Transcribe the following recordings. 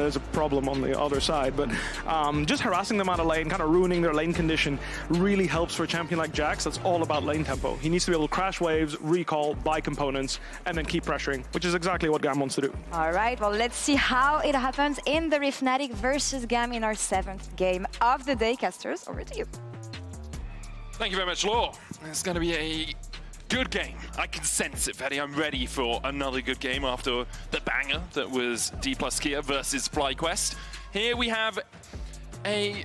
there's a problem on the other side, but just harassing them out of lane, kind of ruining their lane condition, really helps for a champion like Jax. That's all about lane tempo. He needs to be able to crash waves, recall, buy components, and then keep pressuring, which is exactly what GAM wants to do. All right, well, let's see how it happens in the Fnatic versus GAM in our 7th game of the day. Casters, over to you. Thank you very much, Law. It's going to be a good game. I can sense it, Fatty. I'm ready for another good game after the banger that was D plus Kia versus FlyQuest. Here we have a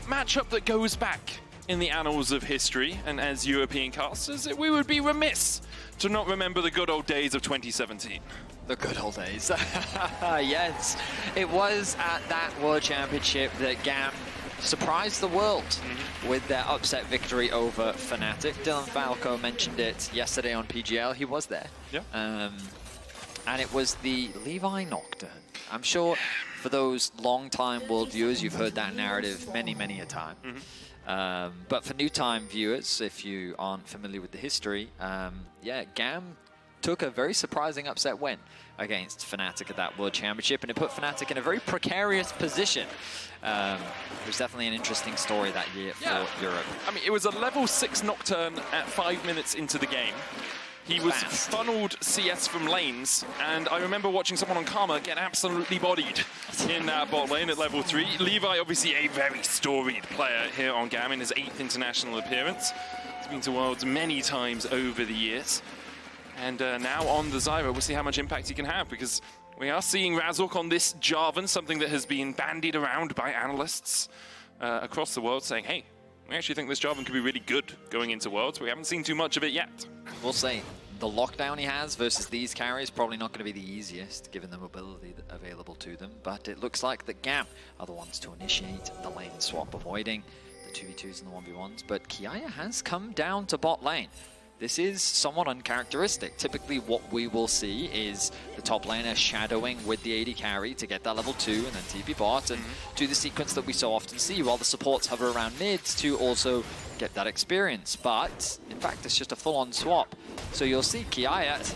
matchup that goes back in the annals of history, and as European casters, we would be remiss to not remember the good old days of 2017. The good old days. Yes, it was at that World Championship that GAM surprised the world with their upset victory over Fnatic. Dylan Falco mentioned it yesterday on PGL. He was there. Yeah. And it was the Levi Nocturne. I'm sure for those long-time world viewers, you've heard that narrative many, many a time. But for new-time viewers, if you aren't familiar with the history, yeah, GAM took a very surprising upset win against Fnatic at that World Championship, and it put Fnatic in a very precarious position. It was definitely an interesting story that year for Europe. I mean, it was a level 6 Nocturne at 5 minutes into the game. He was funneled CS from lanes, and I remember watching someone on Karma get absolutely bodied in that bot lane at level 3. Levi, obviously a very storied player here on GAM in his 8th international appearance. He's been to Worlds many times over the years. And now on the Zyra, we'll see how much impact he can have, because we are seeing Razork on this Jarvan, something that has been bandied around by analysts across the world, saying, hey, we actually think this Jarvan could be really good going into Worlds. We haven't seen too much of it yet. We'll say the lockdown he has versus these carries probably not going to be the easiest, given the mobility available to them. But it looks like the GAM are the ones to initiate the lane swap, avoiding the 2v2s and the 1v1s. But Kiaya has come down to bot lane. This is somewhat uncharacteristic. Typically what we will see is the top laner shadowing with the AD carry to get that level 2 and then TP bot and do the sequence that we so often see, while the supports hover around mids to also get that experience. But in fact, it's just a full-on swap. So you'll see Kiaya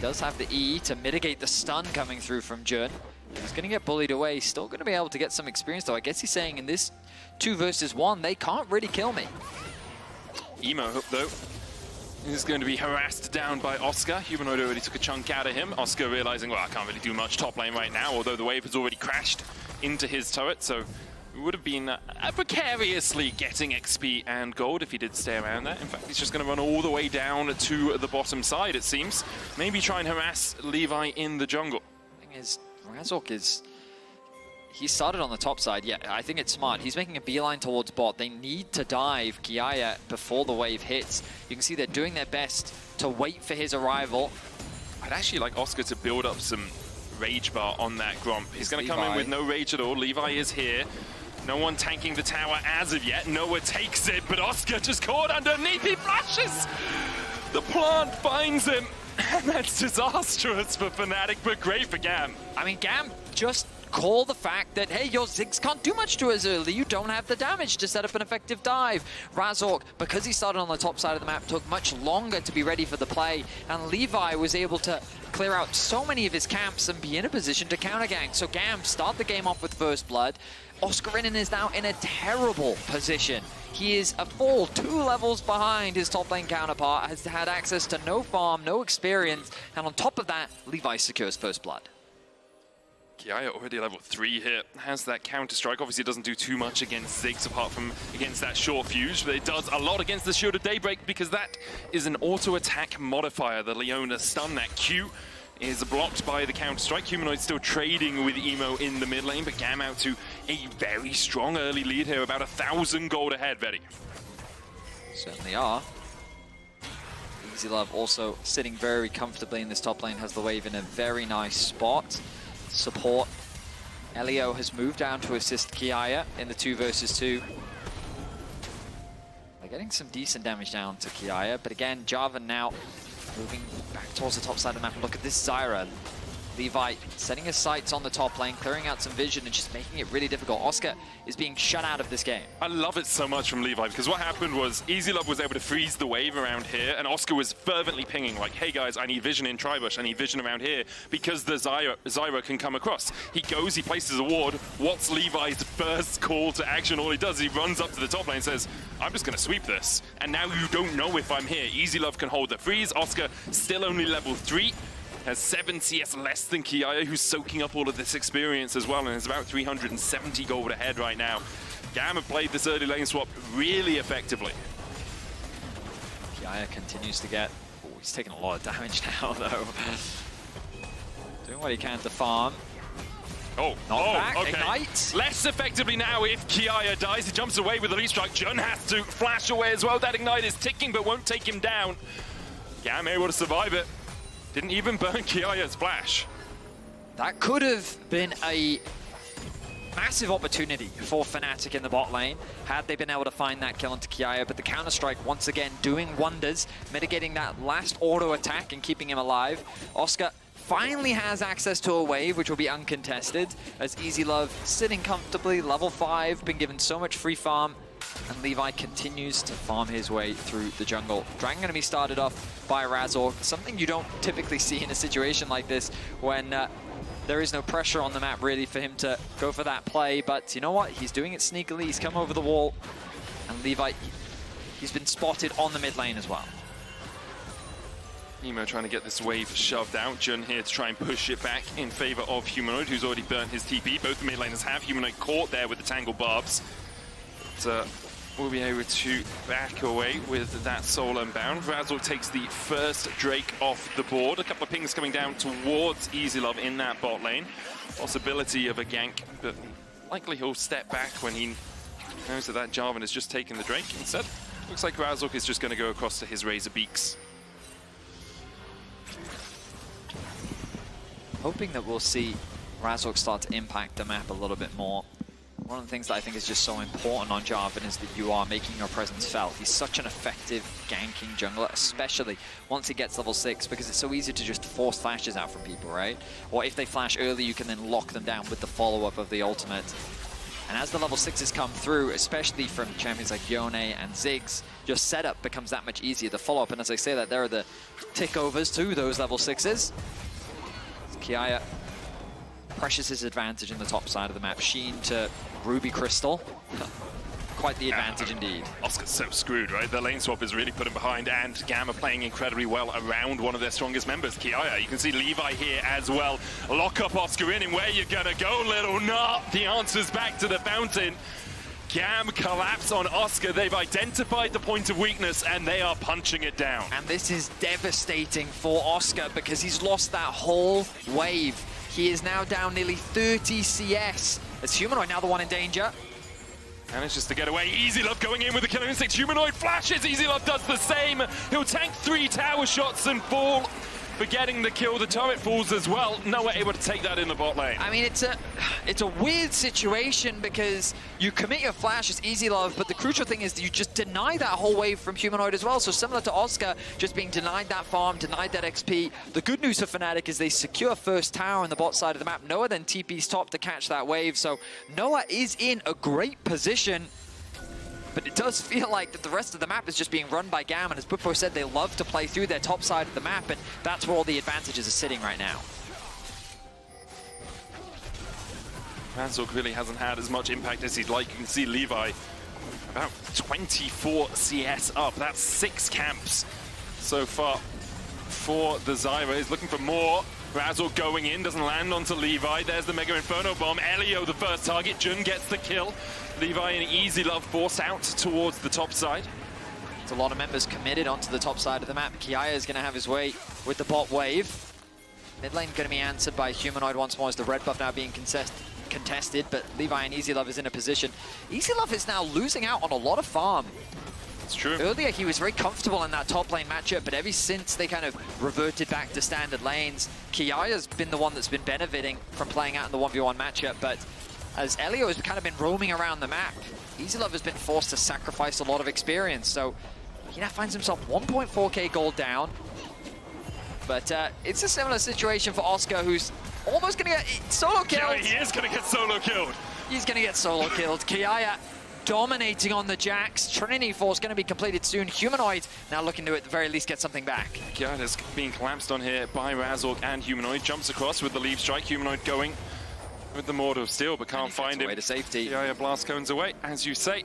does have the E to mitigate the stun coming through from Jun. He's going to get bullied away. He's still going to be able to get some experience, though. I guess he's saying in this 2 versus 1, they can't really kill me. Emo, though, is going to be harassed down by Oscar. Humanoid already took a chunk out of him. Oscar realizing, well, I can't really do much top lane right now, although the wave has already crashed into his turret, so it would have been precariously getting XP and gold if he did stay around there. In fact, he's just going to run all the way down to the bottom side, it seems. Maybe try and harass Levi in the jungle. The thing is, Razork is... He started on the top side. Yeah, I think it's smart. He's making a beeline towards bot. They need to dive Kiaya before the wave hits. You can see they're doing their best to wait for his arrival. I'd actually like Oscar to build up some rage bar on that Gromp. He's going to come in with no rage at all. Levi is here. No one tanking the tower as of yet. Noah takes it, but Oscar just caught underneath. He flashes! The plant finds him. And that's disastrous for Fnatic, but great for GAM. I mean, GAM just call the fact that, hey, your Ziggs can't do much to us early. You don't have the damage to set up an effective dive. Razork, because he started on the top side of the map, took much longer to be ready for the play. And Levi was able to clear out so many of his camps and be in a position to counter-gank. So GAM start the game off with first blood. Oscarinin is now in a terrible position. He is a full 2 levels behind his top lane counterpart, has had access to no farm, no experience, and on top of that, Levi secures first blood. Kiaya already level 3 here, has that counter-strike. Obviously doesn't do too much against Ziggs apart from against that short fuse, but it does a lot against the Shield of Daybreak because that is an auto-attack modifier. The Leona stun, that Q, is blocked by the counter-strike. Humanoid still trading with Emo in the mid lane, but GAM out to a very strong early lead here, about 1,000 gold ahead, Vetty. Certainly are. Easylove also sitting very comfortably in this top lane, has the wave in a very nice spot. Support. Elio has moved down to assist Kiaya in the 2 versus 2. They're getting some decent damage down to Kiaya, but again, Jarvan now moving back towards the top side of the map. And look at this Zyra. Levi setting his sights on the top lane, clearing out some vision and just making it really difficult. Oscar is being shut out of this game. I love it so much from Levi, because what happened was Easylove was able to freeze the wave around here, and Oscar was fervently pinging like, hey guys, I need vision in Tribush, I need vision around here, because the Zyra can come across. He goes, he places a ward. What's Levi's first call to action? All he does is he runs up to the top lane and says, I'm just going to sweep this. And now you don't know if I'm here. Easylove can hold the freeze. Oscar still only level 3. Has 7 CS less than Kiaya, who's soaking up all of this experience as well, and is about 370 gold ahead right now. GAM have played this early lane swap really effectively. Kiaya continues to get... Oh, he's taking a lot of damage now, though. Doing what he can to farm. Oh, Knockback, okay. Ignite. Less effectively now if Kiaya dies. He jumps away with the lead strike. Jun has to flash away as well. That Ignite is ticking, but won't take him down. GAM able to survive it. Didn't even burn Kiaya's flash. That could have been a massive opportunity for Fnatic in the bot lane, had they been able to find that kill into Kiaya, but the counter-strike once again doing wonders, mitigating that last auto attack and keeping him alive. Oscar finally has access to a wave, which will be uncontested, as Easylove sitting comfortably, level 5, been given so much free farm, and Levi continues to farm his way through the jungle. Dragon going to be started off by Razork, something you don't typically see in a situation like this when there is no pressure on the map really for him to go for that play, but you know what? He's doing it sneakily, he's come over the wall, and Levi, he's been spotted on the mid lane as well. Nemo trying to get this wave shoved out. Jun here to try and push it back in favor of Humanoid, who's already burnt his TP. Both the mid laners have. Humanoid caught there with the tangled barbs. But we'll be able to back away with that soul unbound. Razork takes the first Drake off the board. A couple of pings coming down towards Easylove in that bot lane. Possibility of a gank, but likely he'll step back when he knows that Jarvan has just taken the Drake. Instead, looks like Razork is just going to go across to his Razor Beaks. Hoping that we'll see Razork start to impact the map a little bit more. One of the things that I think is just so important on Jarvan is that you are making your presence felt. He's such an effective ganking jungler, especially once he gets level 6, because it's so easy to just force flashes out from people, right? Or if they flash early, you can then lock them down with the follow-up of the ultimate. And as the level 6s come through, especially from champions like Yone and Ziggs, your setup becomes that much easier. The follow-up, and as I say that, there are the tick-overs to those level 6s. Kiaya pressures his advantage in the top side of the map. Sheen to Ruby Crystal. Quite the advantage indeed. Oscar's so screwed, right? The lane swap is really put him behind, and GAM are playing incredibly well around one of their strongest members, Kiaya. You can see Levi here as well. Lock up Oscarinin. Where you gonna go, little nut? The answer's back to the fountain. GAM collapse on Oscar. They've identified the point of weakness, and they are punching it down. And this is devastating for Oscar because he's lost that whole wave. He is now down nearly 30 CS. As Humanoid now the one in danger. Manages to get away. Easylove going in with the killing instinct. Humanoid flashes. Easylove does the same. He'll tank 3 tower shots and fall. For getting the kill, the turret falls as well. Nowhere able to take that in the bot lane. I mean, it's a weird situation because you commit your flash as Easylove, but the crucial thing is that you just deny that whole wave from Humanoid as well. So similar to Oscar, just being denied that farm, denied that XP. The good news for Fnatic is they secure first tower on the bot side of the map. Noah then TP's top to catch that wave. So Noah is in a great position. But it does feel like that the rest of the map is just being run by GAM, and as Bufo said, they love to play through their top side of the map, and that's where all the advantages are sitting right now. Razork really hasn't had as much impact as he'd like. You can see Levi about 24 CS up. That's 6 camps so far for the Zyra. He's looking for more. Razork going in, doesn't land onto Levi. There's the Mega Inferno Bomb. Elio the first target. Jun gets the kill. Levi and Easylove forced out towards the top side. There's a lot of members committed onto the top side of the map. Kiaya is going to have his way with the bot wave. Mid lane going to be answered by Humanoid once more as the red buff now being contested, but Levi and Easylove is in a position. Easylove is now losing out on a lot of farm. It's true. Earlier he was very comfortable in that top lane matchup, but ever since they kind of reverted back to standard lanes, Kiaya's been the one that's been benefiting from playing out in the 1v1 matchup, but as Elio has kind of been roaming around the map, Easylove has been forced to sacrifice a lot of experience, so he now finds himself 1.4k gold down. But it's a similar situation for Oscar, who's almost going to get solo killed. Yeah, he is going to get solo killed. He's going to get solo killed. Kiaya dominating on the Jax. Trinity Force going to be completed soon. Humanoid now looking to at the very least get something back. Kiaya's being collapsed on here by Razork and Humanoid. Jumps across with the leave strike. Humanoid going with the Mortar of Steel, but can't find him. Away to safety. Kiaya blast cones away, as you say.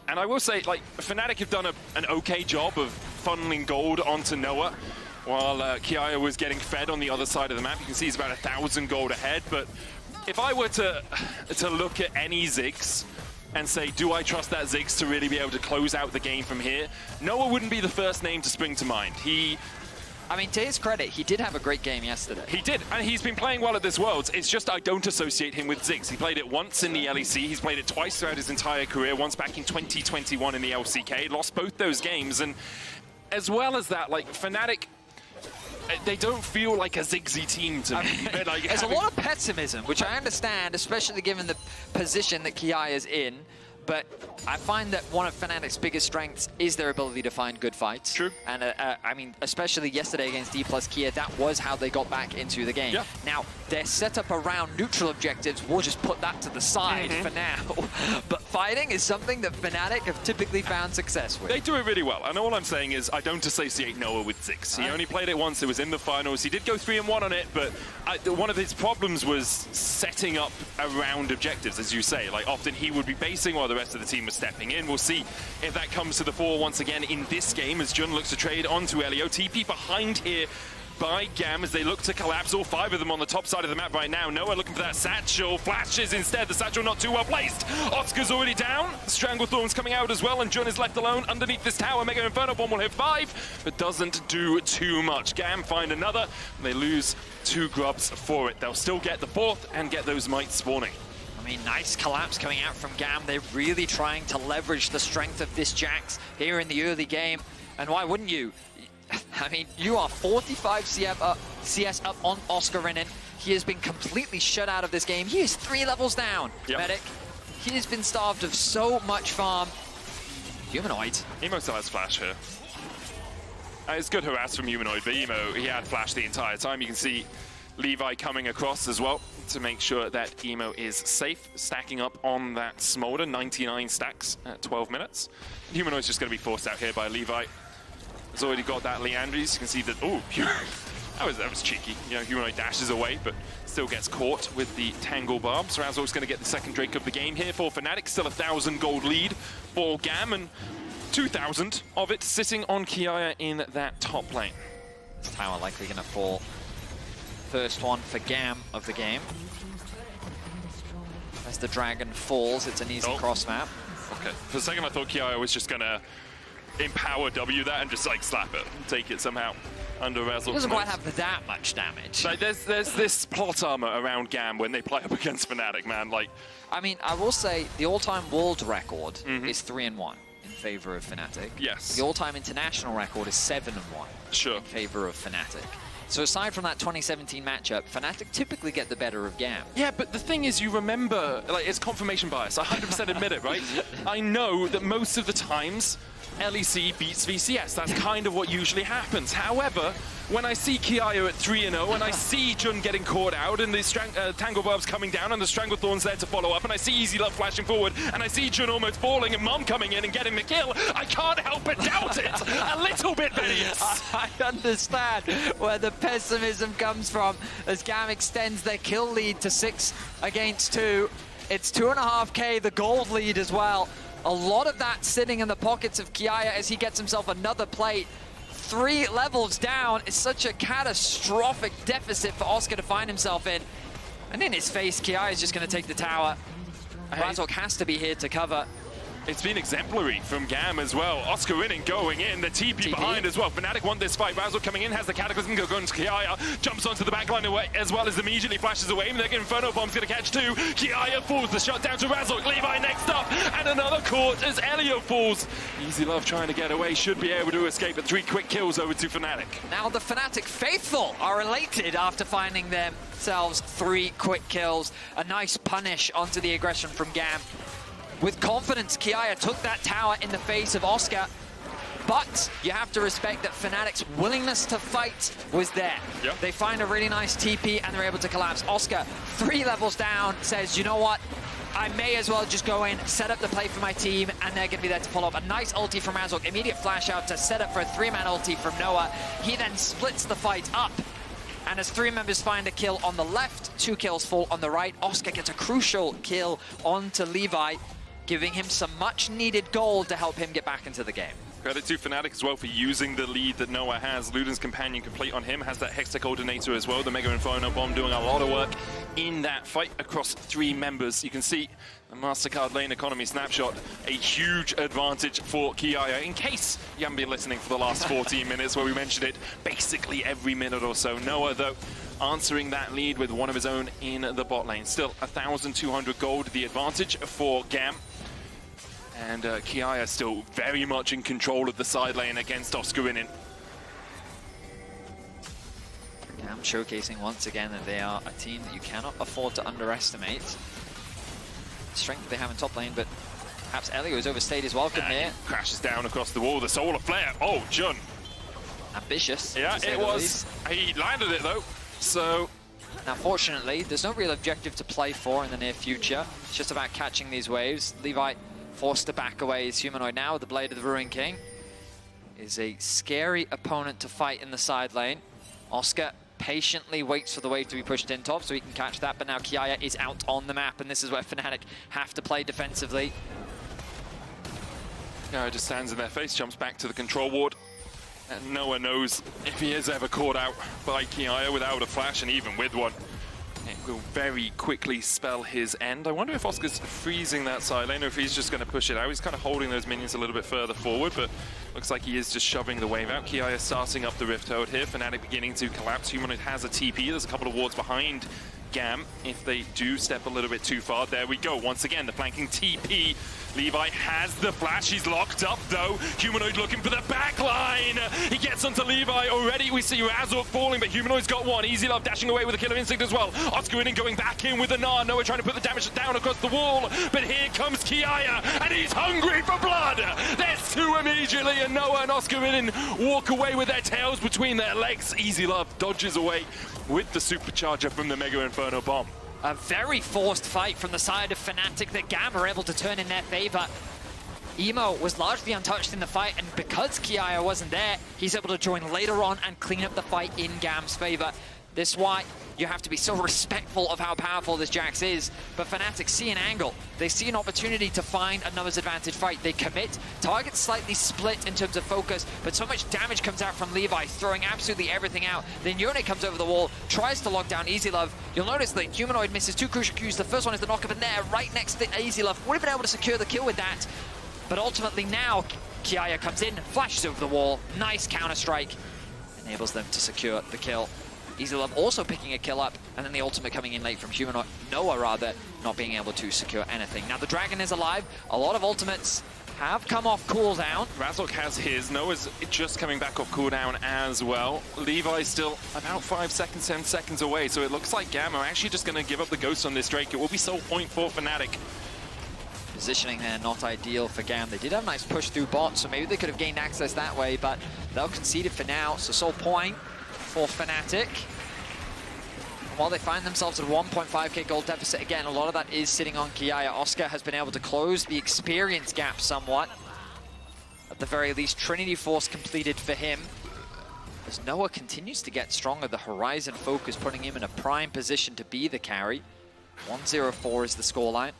And I will say, like, Fnatic have done an okay job of funneling gold onto Noah, while Kiaya was getting fed on the other side of the map. You can see he's about 1,000 gold ahead, but if I were to look at any Ziggs and say, do I trust that Ziggs to really be able to close out the game from here, Noah wouldn't be the first name to spring to mind. I mean, to his credit, he did have a great game yesterday. He did, and he's been playing well at this Worlds. It's just I don't associate him with Ziggs. He played it once in the LEC. He's played it twice throughout his entire career, once back in 2021 in the LCK. Lost both those games, and as well as that, like, Fnatic, they don't feel like a Ziggsy team to me. Like, there's a lot of pessimism, which I understand, especially given the position that Kiaya is in. But I find that one of Fnatic's biggest strengths is their ability to find good fights. True. And I mean, especially yesterday against D plus Kia, that was how they got back into the game. Yeah. Now, their setup around neutral objectives, we'll just put that to the side for now. But fighting is something that Fnatic have typically found success with. They do it really well. And all I'm saying is I don't associate Noah with Ziggs. He only played it once. It was in the finals. He did go 3-1 on it, but one of his problems was setting up around objectives, as you say. Like, often he would be basing while the rest of the team was stepping in. We'll see if that comes to the fore once again in this game as Jun looks to trade onto Elio. TP behind here by GAM as they look to collapse. All 5 of them on the top side of the map right now. Noah looking for that satchel. Flashes instead. The satchel not too well placed. Oscar's already down. Stranglethorn's coming out as well, and Jun is left alone underneath this tower. Mega Inferno Bomb will hit 5, but doesn't do too much. GAM find another. They lose 2 grubs for it. They'll still get the 4th and get those mites spawning. I mean, nice collapse coming out from GAM. They're really trying to leverage the strength of this Jax here in the early game. And why wouldn't you? I mean, you are 45 CS up on Oscarinin. He has been completely shut out of this game. He is 3 levels down, Medic. He has been starved of so much farm. Humanoid. Emo still has flash here. It's good harass from Humanoid, but Emo, he had flash the entire time. You can see Levi coming across as well to make sure that Emo is safe, stacking up on that Smolder, 99 stacks at 12 minutes. Humanoid's just going to be forced out here by Levi. He's already got that Leandries. You can see that, oh, that was cheeky. You know, Humanoid dashes away, but still gets caught with the Tangle Barbs. Razork's going to get the second Drake of the game here for Fnatic. Still 1,000 gold lead for GAM, and 2,000 of it sitting on Kiaya in that top lane. This tower likely going to fall. First one for GAM of the game. As the dragon falls, it's an easy cross map. Okay, for a second I thought Kiaya was just gonna empower W that and just like slap it, take it somehow under Razork. It doesn't quite have that much damage. Like there's this plot armor around GAM when they play up against Fnatic, man. Like, I mean, I will say the all-time world record is 3-1 in favor of Fnatic. Yes. The all-time international record is 7-1 sure. in favor of Fnatic. So aside from that 2017 matchup, Fnatic typically get the better of GAM. Yeah, but the thing is, you remember, like, it's confirmation bias. I 100% admit it, right? I know that most of the times, LEC beats VCS. That's kind of what usually happens. However, when I see Kiaya at 3-0, and I see Jun getting caught out, and the Tangle Barbs coming down, and the Stranglethorn's there to follow up, and I see Easylove flashing forward, and I see Jun almost falling, and Mom coming in and getting the kill, I can't help but doubt it a little bit, Venius. I understand where the pessimism comes from as GAM extends their kill lead to 6 against 2. It's 2.5k, the gold lead as well. A lot of that sitting in the pockets of Kiaya as he gets himself another plate. 3 levels down is such a catastrophic deficit for Oscar to find himself in. And in his face, Kiaya is just going to take the tower. Razork has to be here to cover. It's been exemplary from GAM as well. Oscarinin going in, the TP behind as well. Fnatic won this fight. Razork coming in, has the Cataclysm, going to Kiaya, jumps onto the backline away, as well as immediately flashes away. And the Inferno Bomb's going to catch 2. Kiaya falls, the shot down to Razork. Levi next up, and another caught as Elio falls. Easylove trying to get away, should be able to escape, but 3 quick kills over to Fnatic. Now the Fnatic faithful are elated after finding themselves 3 quick kills. A nice punish onto the aggression from GAM. With confidence, Kiaya took that tower in the face of Oscar. But you have to respect that Fnatic's willingness to fight was there. Yep. They find a really nice TP and they're able to collapse. Oscar, 3 levels down, says, you know what? I may as well just go in, set up the play for my team, and they're going to be there to follow up. A nice ulti from Razork, immediate flash out to set up for a 3-man ulti from Noah. He then splits the fight up. And as 3 members find a kill on the left, 2 kills fall on the right. Oscar gets a crucial kill onto Levi, giving him some much-needed gold to help him get back into the game. Credit to Fnatic as well for using the lead that Noah has. Luden's companion complete on him, has that Hexa coordinator as well. The Mega Inferno Bomb doing a lot of work in that fight across 3 members. You can see the MasterCard lane economy snapshot, a huge advantage for Kiaya. In case you haven't been listening for the last 14 minutes where we mentioned it basically every minute or so. Noah, though, answering that lead with one of his own in the bot lane. Still 1,200 gold, the advantage for GAM. And Kiaya still very much in control of the side lane against Oscarinin. GAM showcasing once again that they are a team that you cannot afford to underestimate. The strength they have in top lane, but perhaps Elio has overstayed his welcome here. Crashes down across the wall, the solar flare. Oh, Jun. Ambitious. Yeah, it was. He landed it though, so... Now, fortunately, there's no real objective to play for in the near future. It's just about catching these waves. Levi forced to back away his Humanoid now with the Blade of the Ruin King. Is a scary opponent to fight in the side lane. Oscar patiently waits for the wave to be pushed in top so he can catch that, but now Kiaya is out on the map, and this is where Fnatic have to play defensively. Kiaya just stands in their face, jumps back to the control ward, and Noah knows if he is ever caught out by Kiaya without a flash, and even with one, it will very quickly spell his end. I wonder if Oscar's freezing that side lane or if he's just going to push it out. He's kind of holding those minions a little bit further forward, but looks like he is just shoving the wave out. Kiaya starting up the Rift Herald here. Fnatic beginning to collapse. Humanoid has a TP. There's a couple of wards behind GAM if they do step a little bit too far. There we go. Once again, the flanking TP. Levi has the flash. He's locked up, though. Humanoid looking for the back line. He gets onto Levi already. We see Razork falling, but Humanoid's got one. Easylove dashing away with a Killer Instinct as well. Oscarinin going back in with a Gnar. Noah trying to put the damage down across the wall, but here comes Kiaya, and he's hungry for blood. There's 2 immediately, and Noah and Oscarinin walk away with their tails between their legs. Easylove dodges away with the supercharger from the Mega Inferno Bomb. A very forced fight from the side of Fnatic that GAM are able to turn in their favor. Emo was largely untouched in the fight, and because Kiaya wasn't there, he's able to join later on and clean up the fight in GAM's favor. This is why you have to be so respectful of how powerful this Jax is. But Fnatic see an angle. They see an opportunity to find a numbers advantage fight. They commit. Target's slightly split in terms of focus, but so much damage comes out from Levi, throwing absolutely everything out. Then Yone comes over the wall, tries to lock down Easylove. You'll notice that Humanoid misses 2 crucial Qs. The first one is the knock-up in there, right next to Easylove. Would have been able to secure the kill with that. But ultimately now, Kiaya comes in, flashes over the wall. Nice counter-strike. Enables them to secure the kill. Easylove also picking a kill up, and then the ultimate coming in late from Humanoid. Noah, rather, not being able to secure anything. Now, the Dragon is alive. A lot of ultimates have come off cooldown. Razork has his. Noah's just coming back off cooldown as well. Levi's still about 5 seconds, 10 seconds away, so it looks like GAM are actually just going to give up the ghost on this Drake. It will be sole point for Fnatic. Positioning there not ideal for GAM. They did have a nice push through bot, so maybe they could have gained access that way, but they'll concede it for now. So sole point for Fnatic. While they find themselves at a 1.5k gold deficit, again, a lot of that is sitting on Kiaya. Oscar has been able to close the experience gap somewhat. At the very least, Trinity Force completed for him. As Noah continues to get stronger, the Horizon focus putting him in a prime position to be the carry. 1-0-4 is the scoreline.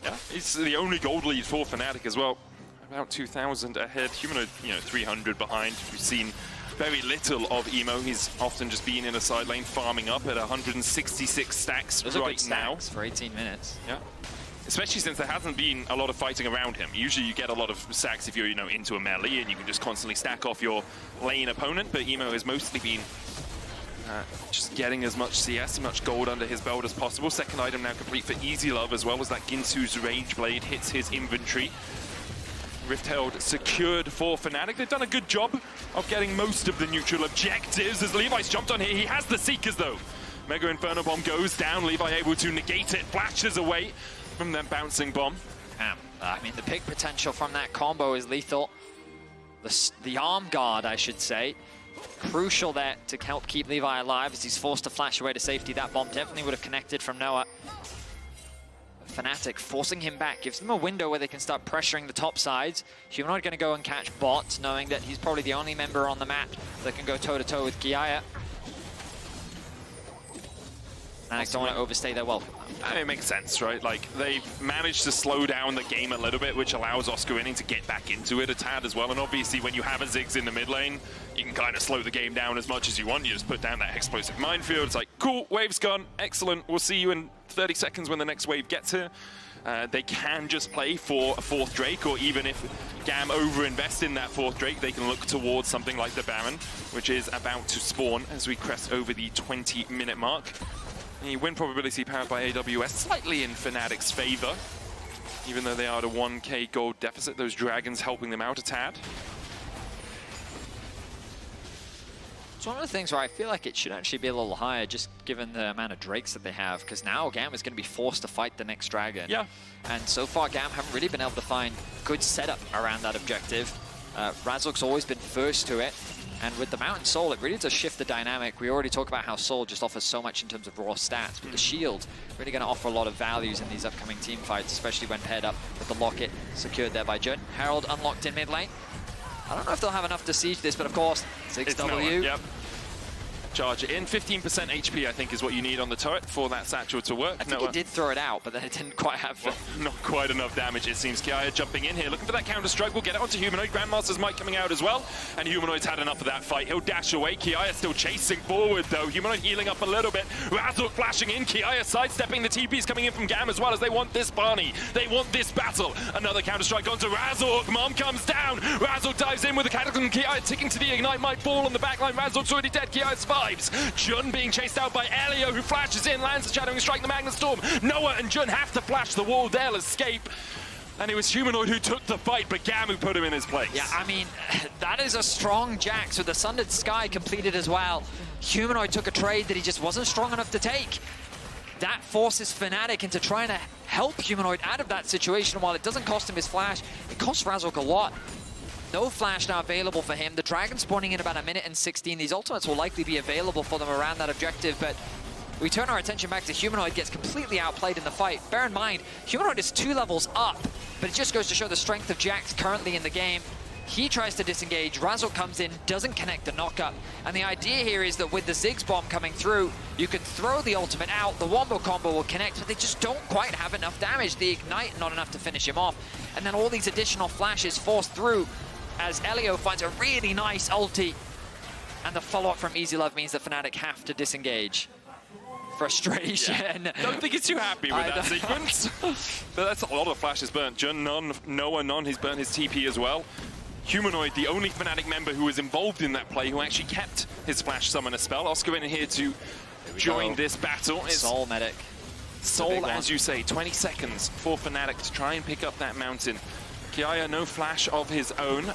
Yeah, it's the only gold lead for Fnatic as well. About 2,000 ahead. Humanoid, 300 behind. We've seen very little of Emo. He's often just been in a side lane farming up at 166 stacks. Those right now. For 18 minutes. Yeah. Especially since there hasn't been a lot of fighting around him. Usually you get a lot of stacks if you're, into a melee and you can just constantly stack off your lane opponent, but Emo has mostly been just getting as much CS, as much gold under his belt as possible. Second item now complete for Easylove, as well as that Ginsu's Rage Blade hits his inventory. Rift Herald secured for Fnatic. They've done a good job of getting most of the neutral objectives as Levi's jumped on here. He has the Seekers though. Mega Inferno Bomb goes down. Levi able to negate it, flashes away from that bouncing bomb. I mean, the pick potential from that combo is lethal. the arm guard, I should say. Crucial there to help keep Levi alive as he's forced to flash away to safety. That bomb definitely would have connected from Noah. Fnatic forcing him back, gives them a window where they can start pressuring the top sides. Humanoid going to go and catch Bot, knowing that he's probably the only member on the map that can go toe-to-toe with Kiaya. Fnatic don't want to overstay their welcome. It makes sense, right? Like, they've managed to slow down the game a little bit, which allows Oscarinin to get back into it a tad as well. And obviously, when you have a Ziggs in the mid lane, you can kind of slow the game down as much as you want. You just put down that explosive minefield. It's like, cool, wave's gone, excellent. We'll see you in 30 seconds when the next wave gets here. They can just play for a 4th Drake, or even if GAM overinvest in that 4th Drake, they can look towards something like the Baron, which is about to spawn as we crest over the 20-minute mark. The win probability powered by AWS slightly in Fnatic's favor, even though they are at a 1k gold deficit. Those dragons helping them out a tad. It's one of the things where I feel like it should actually be a little higher, just given the amount of Drakes that they have, because now GAM is going to be forced to fight the next dragon. Yeah. And so far, GAM haven't really been able to find good setup around that objective. Razork's always been first to it. And with the Mountain Soul, it really does shift the dynamic. We already talk about how Soul just offers so much in terms of raw stats, but the Shield really going to offer a lot of values in these upcoming team fights, especially when paired up with the Locket secured there by Jun. Herald unlocked in mid lane. I don't know if they'll have enough to siege this, but of course, 6W. Yep. Charge it in. 15% HP, I think, is what you need on the turret for that satchel to work. I think he did throw it out, but then it didn't quite have... Not quite enough damage, it seems. Kiaya jumping in here, looking for that counter-strike. We'll get it onto Humanoid. Grandmaster's Might coming out as well. And Humanoid's had enough of that fight. He'll dash away. Kiaya still chasing forward, though. Humanoid healing up a little bit. Razork flashing in. Kiaya sidestepping. The TP's coming in from GAM as well, as they want this Barney. They want this battle. Another counter-strike onto Razork. Mom comes down. Razork dives in with the Cataclysm. Kiaya ticking to the Ignite. Might fall on the backline. Razork's already dead. Kiaya survives. Jun being chased out by Elio, who flashes in, lands the Shadowing Strike, the Magnet Storm. Noah and Jun have to flash the wall. They'll escape. And it was Humanoid who took the fight, but GAM who put him in his place. Yeah, I mean, that is a strong Jax with the Sundered Sky completed as well. Humanoid took a trade that he just wasn't strong enough to take. That forces Fnatic into trying to help Humanoid out of that situation. While it doesn't cost him his flash, it costs Razork a lot. No flash now available for him. The Dragon spawning in about 1 minute and 16. These ultimates will likely be available for them around that objective, but we turn our attention back to Humanoid, gets completely outplayed in the fight. Bear in mind, Humanoid is 2 levels up, but it just goes to show the strength of Jax currently in the game. He tries to disengage, Razork comes in, doesn't connect the knockup. And the idea here is that with the Ziggs bomb coming through, you can throw the ultimate out, the Wombo combo will connect, but they just don't quite have enough damage. The Ignite, not enough to finish him off. And then all these additional flashes forced through as Elio finds a really nice ulti. And the follow-up from Easylove means that Fnatic have to disengage. Frustration. Yeah. Don't think he's too happy with that sequence. But that's a lot of flashes burnt. Jun, none. Noah, none. He's burnt his TP as well. Humanoid, the only Fnatic member who was involved in that play, who actually kept his flash summoner spell. Oscarinin here to join this battle. It's Soul medic. Soul, as you say, 20 seconds for Fnatic to try and pick up that mountain. Kiaya, no flash of his own.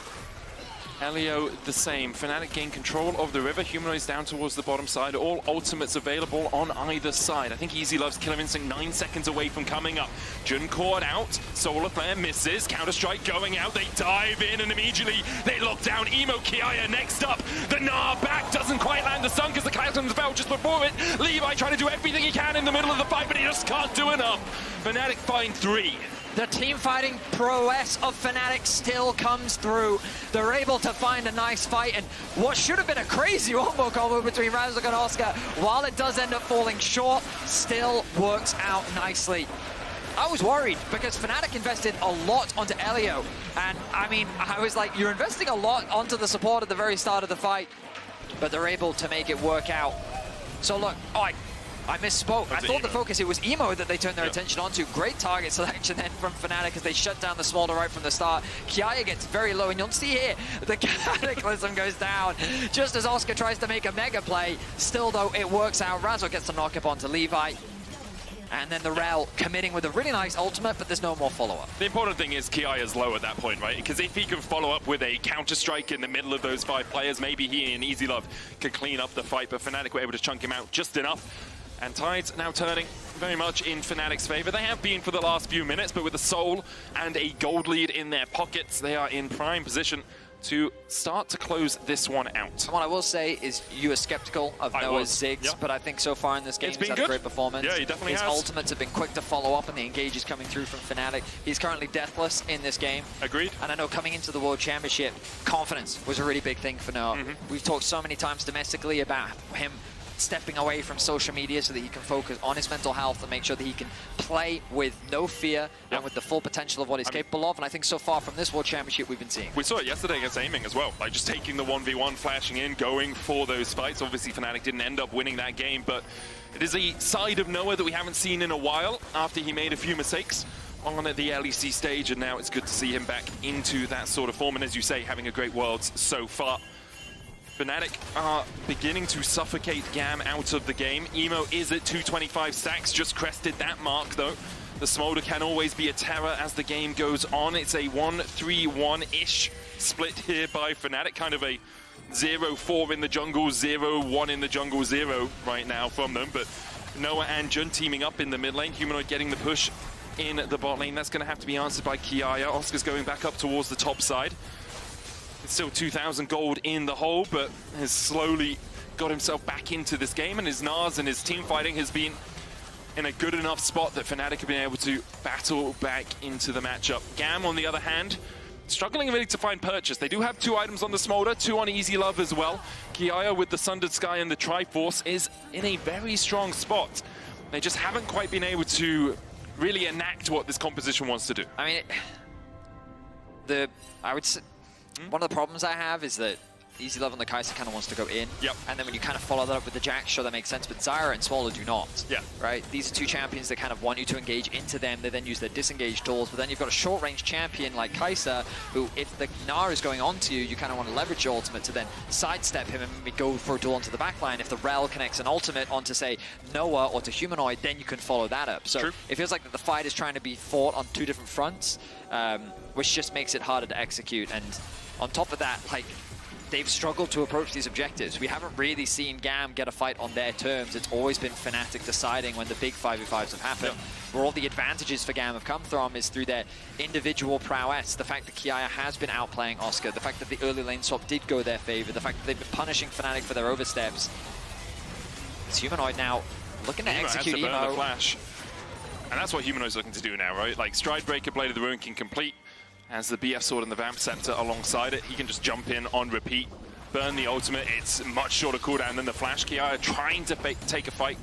Elio, the same. Fnatic gain control of the river. Humanoid's down towards the bottom side. All ultimates available on either side. I think Easylove's Killer Instinct 9 seconds away from coming up. Jun caught out. Solar Flare misses. Counter-Strike going out. They dive in and immediately they lock down Emo. Kiaya next up. The Gnar back doesn't quite land the sun because the Cataclysm fell just before it. Levi trying to do everything he can in the middle of the fight, but he just can't do enough. Fnatic find 3. The team fighting prowess of Fnatic still comes through. They're able to find a nice fight, and what should have been a crazy wombo combo between Razork and Oscar, while it does end up falling short, still works out nicely. I was worried because Fnatic invested a lot onto Elio, and I mean, I was like, you're investing a lot onto the support at the very start of the fight, but they're able to make it work out. So look, I misspoke. I thought the focus, it was Emo that they turned their attention onto. Great target selection then from Fnatic as they shut down the Smolder right from the start. Kiaya gets very low, and you'll see here, the Cataclysm goes down just as Oscar tries to make a mega play. Still, though, it works out. Razork gets the knock-up onto Levi. And then the Rel committing with a really nice ultimate, but there's no more follow-up. The important thing is Kiaya's low at that point, right? Because if he can follow up with a counter-strike in the middle of those 5 players, maybe he and Easylove could clean up the fight, but Fnatic were able to chunk him out just enough. And tides now turning very much in Fnatic's favor. They have been for the last few minutes, but with a soul and a gold lead in their pockets, they are in prime position to start to close this one out. What I will say is you were skeptical of Noah's Ziggs, yeah. but I think so far in this game he's had a great performance. Yeah, he definitely His has. ultimates have been quick to follow up, and the engages coming through from Fnatic. He's currently deathless in this game. Agreed. And I know coming into the World Championship, confidence was a really big thing for Noah. We've talked so many times domestically about him stepping away from social media so that he can focus on his mental health and make sure that he can play with no fear and with the full potential of what he's capable of. And I think so far from this World Championship we've been seeing. We saw it yesterday against Aiming as well, like just taking the 1v1, flashing in, going for those fights. Obviously Fnatic didn't end up winning that game, but it is a side of Noah that we haven't seen in a while after he made a few mistakes on the LEC stage, and now it's good to see him back into that sort of form, and as you say, having a great Worlds so far. Fnatic are beginning to suffocate GAM out of the game. Emo is at 225 stacks, just crested that mark though. The Smolder can always be a terror as the game goes on. It's a 1-3-1-ish split here by Fnatic, kind of a 0-4 in the jungle, 0-1 in the jungle, 0 right now from them. But Noah and Jun teaming up in the mid lane, Humanoid getting the push in the bot lane. That's going to have to be answered by Kiaya. Oscar's going back up towards the top side. It's still 2,000 gold in the hole, but has slowly got himself back into this game, and his Nars and his team fighting has been in a good enough spot that Fnatic have been able to battle back into the matchup. GAM, on the other hand, struggling really to find purchase. They do have 2 items on the Smolder, 2 on Easylove as well. Kiaya with the Sundered Sky and the Triforce is in a very strong spot. They just haven't quite been able to really enact what this composition wants to do. I mean, I would say one of the problems I have is that Easylove on the Kai'Sa kind of wants to go in. Yep. And then when you kind of follow that up with the Jack, sure, that makes sense. But Zyra and Smolder do not. Yeah. Right? These are 2 champions that kind of want you to engage into them. They then use their disengage tools. But then you've got a short-range champion like Kai'Sa, who, if the Gnar is going onto you, you kind of want to leverage your ultimate to then sidestep him and maybe go for a duel onto the backline. If the Rel connects an ultimate onto, say, Noah or to Humanoid, then you can follow that up. So True. It feels like that the fight is trying to be fought on 2 different fronts, which just makes it harder to execute. And on top of that, like, they've struggled to approach these objectives. We haven't really seen GAM get a fight on their terms. It's always been Fnatic deciding when the big 5v5s have happened. Where all the advantages for GAM have come from is through their individual prowess. The fact that Kiaya has been outplaying Oscar, the fact that the early lane swap did go their favor, the fact that they've been punishing Fnatic for their oversteps. It's Humanoid now looking to execute has to burn Emo. the flash. And that's what Humanoid's looking to do now, right? Like, Stride Breaker, Blade of the Ruin can complete. Has the BF Sword and the Vamp Scepter alongside it. He can just jump in on repeat, burn the ultimate. It's much shorter cooldown than the flash. Kiaya trying to take a fight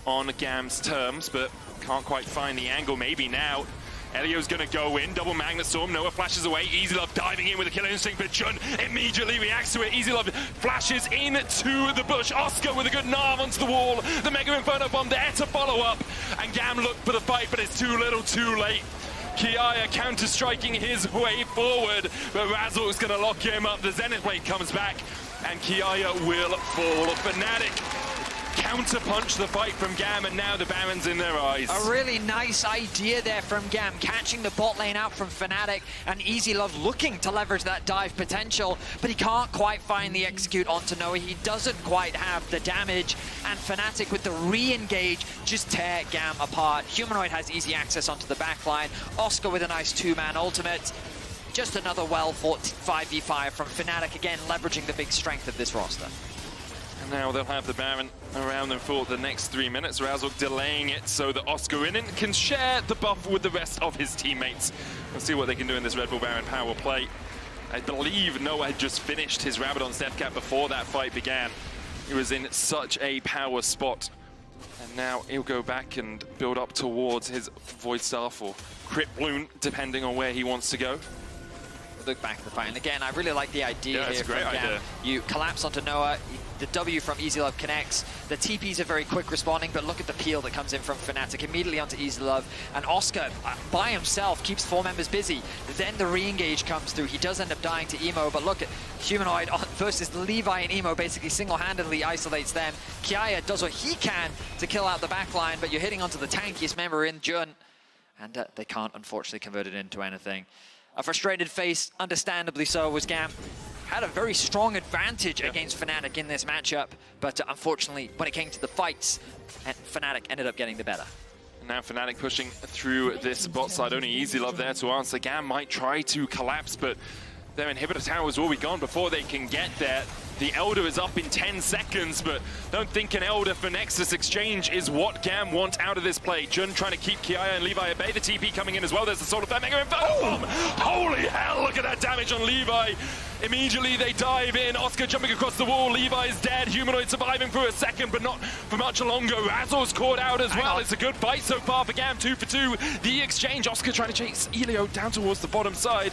on GAM's terms, but can't quite find the angle. Maybe now. Elio's gonna go in, double Magnet Storm, Noah flashes away, Easylove diving in with a killer instinct, but Jun immediately reacts to it. Easylove flashes into the bush, Oscar with a good Narv onto the wall, the Mega Inferno Bomb there to follow up, and GAM look for the fight, but it's too little too late. Kiaya counter-striking his way forward, but Razork's gonna lock him up, the Zenith Blade comes back, and Kiaya will fall. Fnatic counter-punch the fight from GAM, and now the Baron's in their eyes. A really nice idea there from GAM, catching the bot lane out from Fnatic, and Easylove looking to leverage that dive potential, but he can't quite find the execute onto Noah. He doesn't quite have the damage, and Fnatic with the re-engage just tear GAM apart. Humanoid has easy access onto the backline. Oscar with a nice 2-man ultimate. Just another well-fought 5v5 from Fnatic, again leveraging the big strength of this roster. And now they'll have the Baron around them for the next 3 minutes. Razork delaying it so that Oscarinin can share the buff with the rest of his teammates. We'll see what they can do in this Red Bull Baron power play. I believe Noah had just finished his Rabadon's Death Cap before that fight began. He was in such a power spot. And now he'll go back and build up towards his Void Staff or Crypt Bloom, depending on where he wants to go. Look back at the fight, and again, I really like the idea here from GAM. You collapse onto Noah, the W from Easylove connects, the TPs are very quick responding, but look at the peel that comes in from Fnatic, immediately onto Easylove, and Oscar, by himself, keeps 4 members busy. Then the re-engage comes through, he does end up dying to Emo, but look at Humanoid versus Levi, and Emo basically single-handedly isolates them. Kiaya does what he can to kill out the backline, but you're hitting onto the tankiest member in Jun, and they can't, unfortunately, convert it into anything. A frustrated face, understandably so, was GAM. Had a very strong advantage against Fnatic in this matchup, but unfortunately, when it came to the fights, Fnatic ended up getting the better. And now Fnatic pushing through this bot side, only Easylove there to answer. GAM might try to collapse, but Their inhibitor towers will be gone before they can get there. The Elder is up in 10 seconds, but don't think an Elder for Nexus exchange is what GAM want out of this play. Jun trying to keep Kiaya and Levi at bay. The TP coming in as well. There's the Soul of that Mega Inferno Bomb. Holy hell, look at that damage on Levi. Immediately they dive in. Oscar jumping across the wall. Levi's dead. Humanoid surviving for a second, but not for much longer. Razor's caught out as well. It's a good fight so far for GAM, 2 for 2. The exchange, Oscar trying to chase Elio down towards the bottom side.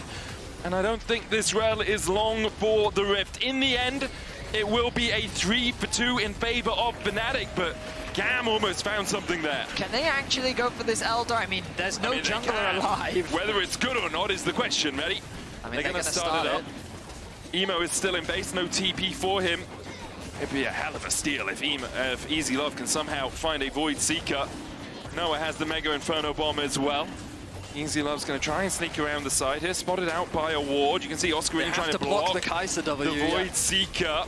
And I don't think this rel is long for the Rift. In the end, it will be a 3 for 2 in favor of Fnatic, but GAM almost found something there. Can they actually go for this Elder? I mean, there's no jungler alive. Whether it's good or not is the question, ready? I mean, they're going to start it up. Emo is still in base, no TP for him. It'd be a hell of a steal if Easylove can somehow find a Void Seeker. Noah has the Mega Inferno Bomb as well. Easylove's going to try and sneak around the side here, spotted out by a ward. You can see Oscarinin trying to block the Kai'Sa W. The Void Seeker.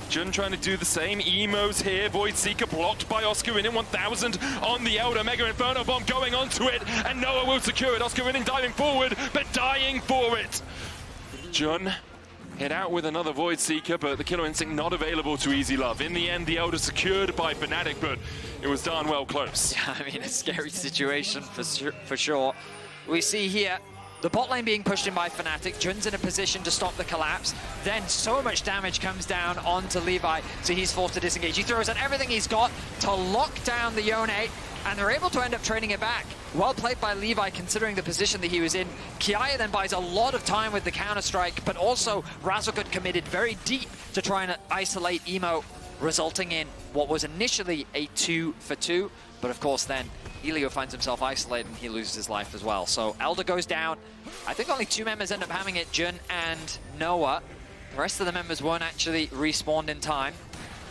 Jun trying to do the same. Emo's here. Void Seeker blocked by Oscarinin. 1000 on the Elder. Mega Inferno Bomb going onto it, and Noah will secure it. Oscarinin diving forward, but dying for it. Jun hit out with another Void Seeker, but the Killer Instinct not available to Easylove. In the end, the Elder secured by Fnatic, but it was darn well close. Yeah, I mean, a scary situation for sure. We see here the bot lane being pushed in by Fnatic. Jun's in a position to stop the collapse. Then so much damage comes down onto Levi, so he's forced to disengage. He throws out everything he's got to lock down the Yone, and they're able to end up trading it back. Well played by Levi, considering the position that he was in. Kiaya then buys a lot of time with the counter-strike, but also Razork had committed very deep to try and isolate Emo, resulting in what was initially a 2 for 2. But of course then, Elio finds himself isolated and he loses his life as well. So Elder goes down. I think only 2 members end up having it, Jun and Noah. The rest of the members weren't actually respawned in time,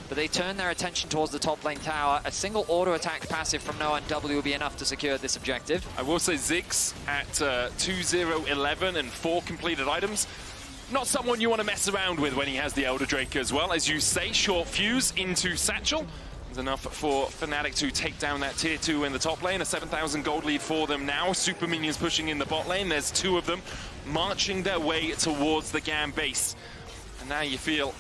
but they turn their attention towards the top lane tower. A single auto attack passive from Noah and W will be enough to secure this objective. I will say Ziggs at 2-0-11 and 4 completed items. Not someone you want to mess around with when he has the Elder Drake as well. As you say, short fuse into Satchel. Enough for Fnatic to take down that tier 2 in the top lane. A 7,000 gold lead for them now. Super minions pushing in the bot lane. There's 2 of them marching their way towards the GAM base. And now you feel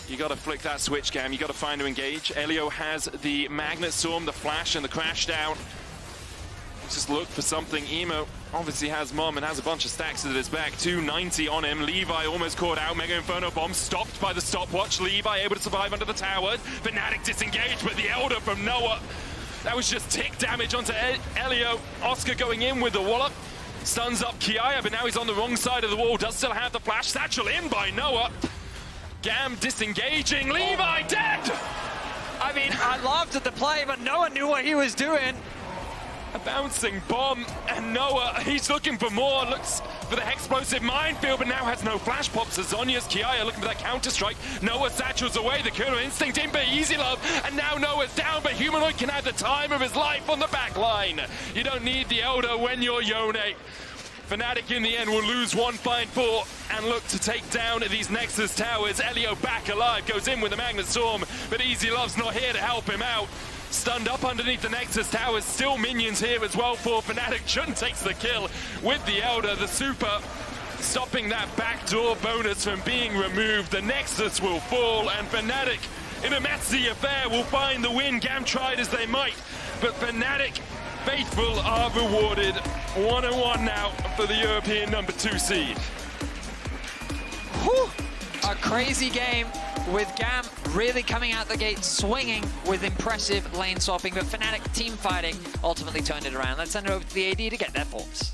you got to flick that switch, GAM. You got to find to engage. Elio has the Magnet Storm, the Flash, and the Crash down. Just look for something. Emo obviously has Mom and has a bunch of stacks at his back. 290 on him. Levi almost caught out. Mega Inferno Bomb stopped by the stopwatch. Levi able to survive under the tower. Fnatic disengaged, but the Elder from Noah. That was just tick damage onto Elio. Oscar going in with the wallop. Stuns up Kiaya, but now he's on the wrong side of the wall. Does still have the flash. Satchel in by Noah. GAM disengaging. Levi dead! I mean, I laughed at the play, but Noah knew what he was doing. A bouncing bomb, and Noah, he's looking for more, looks for the explosive minefield, but now has no flash pops. Azonia's Kiaya looking for that counter-strike. Noah satchels away, the Killer Instinct in by Easylove, and now Noah's down, but Humanoid can have the time of his life on the back line. You don't need the Elder when you're Yone. Fnatic in the end will lose 1-4 and look to take down these Nexus towers. Elio back alive, goes in with the Magnet Storm, but Easylove's not here to help him out. Stunned up underneath the Nexus towers, still minions here as well for Fnatic. Jun takes the kill with the Elder, the super, stopping that backdoor bonus from being removed. The Nexus will fall, and Fnatic, in a messy affair, will find the win. GAM tried as they might, but Fnatic, faithful, are rewarded. 1-1 now for the European number 2 seed. Whew. A crazy game, with GAM really coming out the gate swinging with impressive lane swapping, but Fnatic team fighting ultimately turned it around. Let's send it over to the AD to get their thoughts.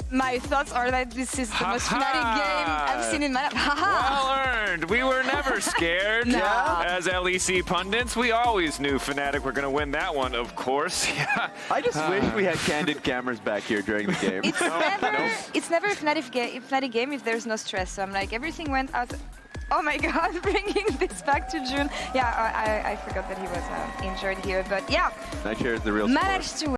My thoughts are that this is the most Fnatic game I've seen in my life. Well earned. We were never scared. No. As LEC pundits, we always knew Fnatic were going to win that one, of course. Yeah. I just wish we had candid cameras back here during the game. It's never a Fnatic game if there's no stress. So I'm like, everything went out. Oh my God, bringing this back to Jun. Yeah, I forgot that he was injured here, but yeah. Nightshare is the real managed to